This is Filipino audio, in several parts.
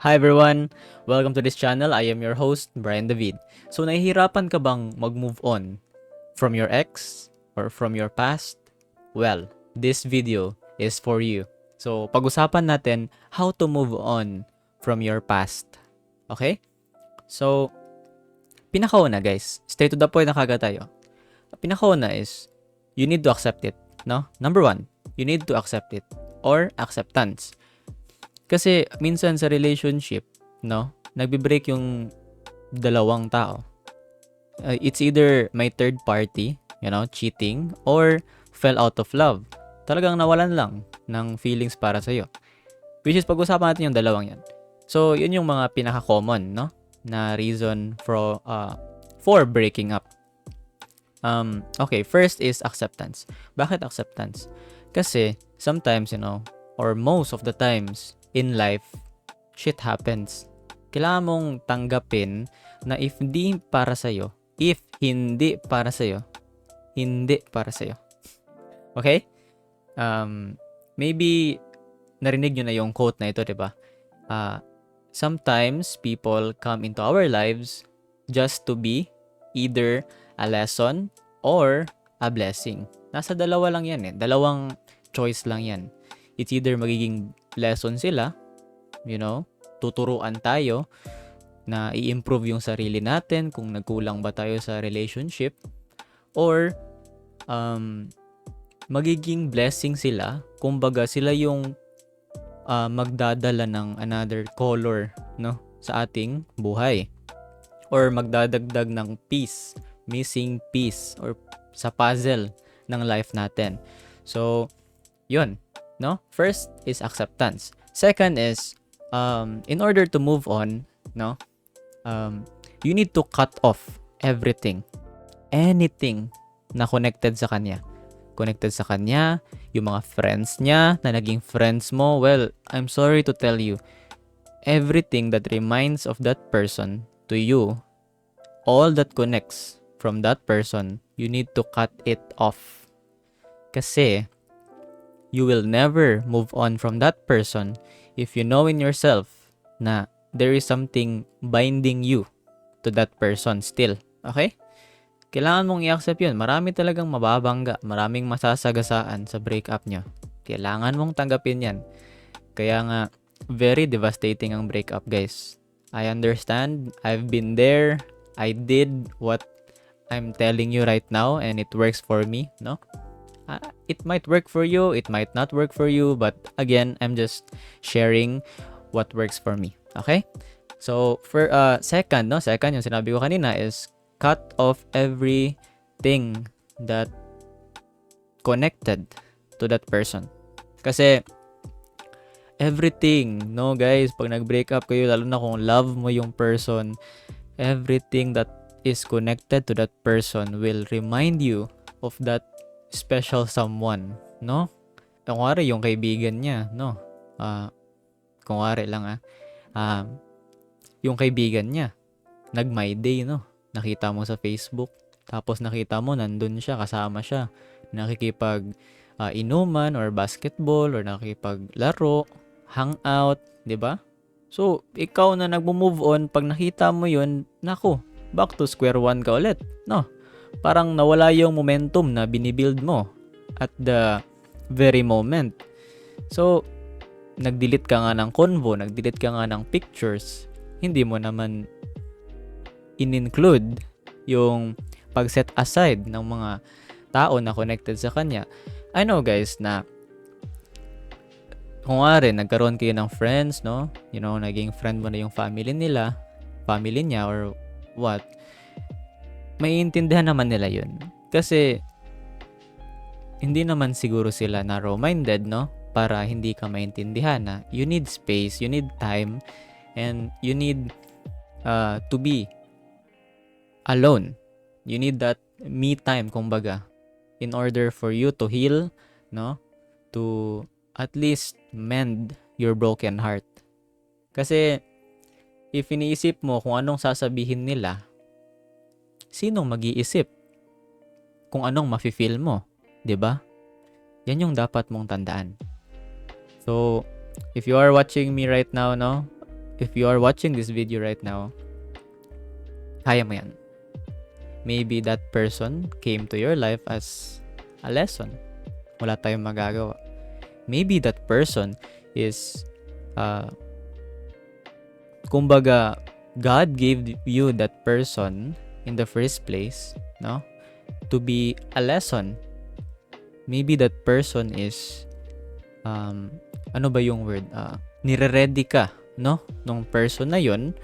Hi everyone! Welcome to this channel. I am your host, Brian David. So, nahihirapan ka bang mag-move on from your ex or from your past? Well, this video is for you. So, pag-usapan natin how to move on from your past. Okay? So, pinakauna guys, straight to the point na kagad tayo. Pinakauna is, you need to accept it. No? Number one, you need to accept it or acceptance. Kasi minsan sa relationship, no, nagbe-break yung dalawang tao. It's either may third party, cheating, or fell out of love. Talagang nawalan lang ng feelings para sa'yo. Which is, pag-usapan natin yung dalawang yan. So, yun yung mga pinaka-common, no, na reason for breaking up. Okay, first is acceptance. Bakit acceptance? Kasi, sometimes, or most of the times, in life, shit happens. Kailangan mong tanggapin na if hindi para sa'yo, hindi para sa'yo. Okay? Maybe, narinig nyo na yung quote na ito, diba? Sometimes, people come into our lives just to be either a lesson or a blessing. Nasa dalawa lang yan eh. Dalawang choice lang yan. It's either magiging lesson sila, tuturuan tayo na i-improve yung sarili natin kung nagkulang ba tayo sa relationship, or magiging blessing sila, kumbaga sila yung magdadala ng another color, no, sa ating buhay, or magdadagdag ng piece, missing piece, or sa puzzle ng life natin. So, yun. No? First is acceptance. Second is, in order to move on, no, you need to cut off everything. Anything na connected sa kanya. Connected sa kanya, yung mga friends niya na naging friends mo. Well, I'm sorry to tell you, everything that reminds of that person to you, all that connects from that person, you need to cut it off. Kasi, you will never move on from that person if you know in yourself na there is something binding you to that person still. Okay? Kailangan mong i-accept yun. Marami talagang mababangga, maraming masasagasaan sa breakup nyo. Kailangan mong tanggapin yan. Kaya nga, very devastating ang breakup, guys. I understand. I've been there. I did what I'm telling you right now and it works for me, no? It might work for you, it might not work for you, but again, I'm just sharing what works for me. Okay? So, for second yung sinabi ko kanina is cut off everything that connected to that person. Kasi everything, no guys, pag nag-break up kayo, lalo na kung love mo yung person, everything that is connected to that person will remind you of that special someone, no? Kunwari, yung kaibigan niya, no? Kunwari lang, yung kaibigan niya, nag-my day, no? Nakita mo sa Facebook, tapos nakita mo, nandun siya, kasama siya, nakikipag inuman, or basketball, or nakikipaglaro, hangout, di ba? So, ikaw na nagmo-move on, pag nakita mo yun, naku, back to square one ka ulit, no? Parang nawala yung momentum na binibuild mo at the very moment. So, nag-delete ka nga ng convo, nag-delete ka nga ng pictures, hindi mo naman in-include yung pag-set aside ng mga tao na connected sa kanya. I know guys na kung nga rin, nagkaroon kayo ng friends, no? Naging friend mo na yung family niya, or what, maiintindihan naman nila yun. Kasi, hindi naman siguro sila narrow-minded, no? Para hindi ka maintindihan na you need space, you need time, and you need to be alone. You need that me time, kumbaga, in order for you to heal, no? To at least mend your broken heart. Kasi, if iniisip mo kung anong sasabihin nila, sinong mag-iisip kung anong mafe-feel mo, 'di ba? Yan yung dapat mong tandaan. So, if you are watching me right now, no, if you are watching this video right now, kaya mo yan. Maybe that person came to your life as a lesson. Wala tayong magagawa. Maybe that person is, kumbaga, God gave you that person in the first place, no? To be a lesson. Maybe that person is, ano ba yung word? Nire-ready ka, no? Nung person na yun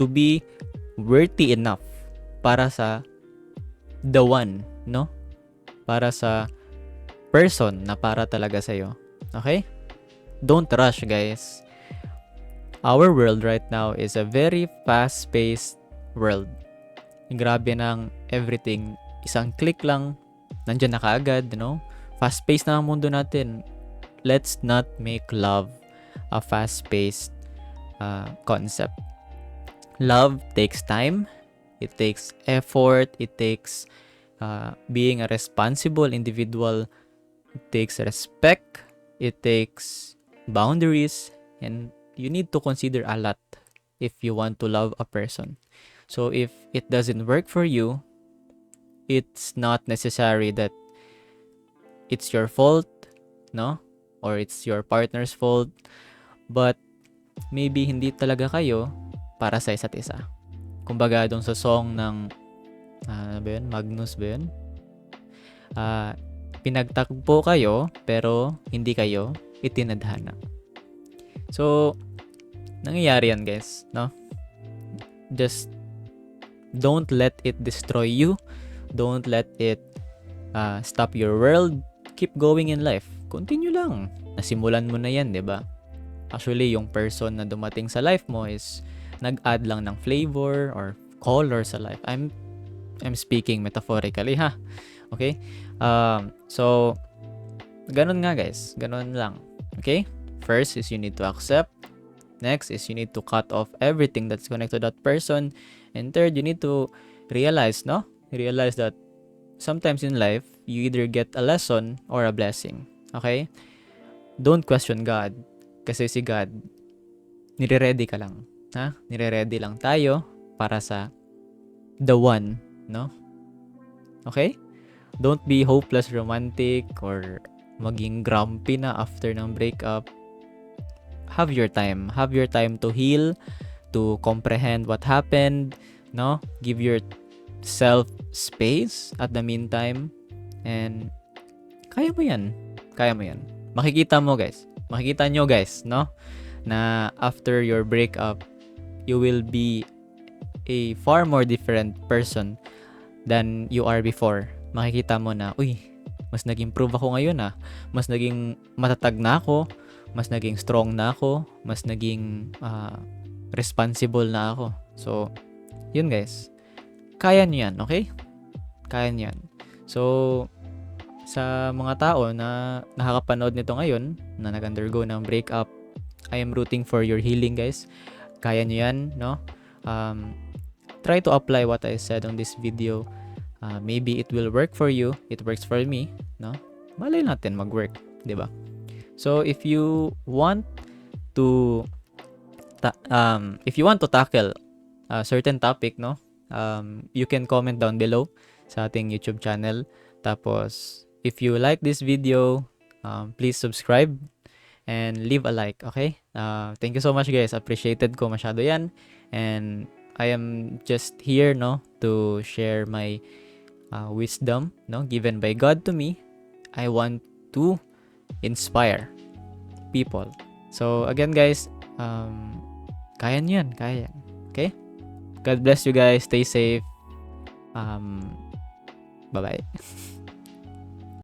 to be worthy enough para sa the one, no? Para sa person na para talaga sa'yo. Okay? Don't rush, guys. Our world right now is a very fast-paced world. Grabe ng everything. Isang click lang, nandyan na kaagad, no? Fast-paced na ang mundo natin. Let's not make love a fast-paced concept. Love takes time. It takes effort. It takes being a responsible individual. It takes respect. It takes boundaries. And you need to consider a lot if you want to love a person. So if it doesn't work for you, it's not necessary that it's your fault, no? Or it's your partner's fault. But maybe hindi talaga kayo para sa isa't isa. Kumbaga doon sa song ng ano ba yun? Magnus ba yun? Pinagtakbo kayo pero hindi kayo itinadhana. So nangyayari yan, guys, no? Just don't let it destroy you. Don't let it stop your world. Keep going in life. Continue lang. Nasimulan mo na yan, di ba? Actually, yung person na dumating sa life mo is nag-add lang ng flavor or color sa life. I'm speaking metaphorically, ha? Okay? So, ganun nga, guys. Ganun lang. Okay? First is you need to accept. Next is you need to cut off everything that's connected to that person. And third, you need to realize, no? Realize that sometimes in life, you either get a lesson or a blessing. Okay? Don't question God. Kasi si God, nire-ready ka lang. Ha? Nire-ready lang tayo para sa the one, no? Okay? Don't be hopeless romantic or maging grumpy na after ng breakup. Have your time. Have your time to heal, to comprehend what happened, no? Give yourself space at the meantime. And kaya mo yan. Kaya mo yan. Makikita mo, guys. Makikita nyo, guys, no? Na after your breakup, you will be a far more different person than you are before. Makikita mo na, uy, mas nag-improve ako ngayon, ah. Mas naging matatag na ako. Mas naging strong na ako. Mas naging responsible na ako. So, yun, guys. Kaya nyo yan, okay? Kaya nyo yan. So, sa mga tao na nakakapanood nito ngayon, na nag-undergo ng breakup, I am rooting for your healing, guys. Kaya nyo yan, no? Try to apply what I said on this video. Maybe it will work for you. It works for me, no? Malay natin mag-work, di ba? So, if you want to tackle a certain topic, no? You can comment down below sa ating YouTube channel. Tapos, if you like this video, please subscribe and leave a like, okay? Thank you so much, guys. Appreciated ko masyado yan. And I am just here, no, to share my wisdom, no, given by God to me. I want to inspire people. So, again, guys, kaya nyo yan. Kaya yan. Okay? God bless you guys. Stay safe. Bye-bye.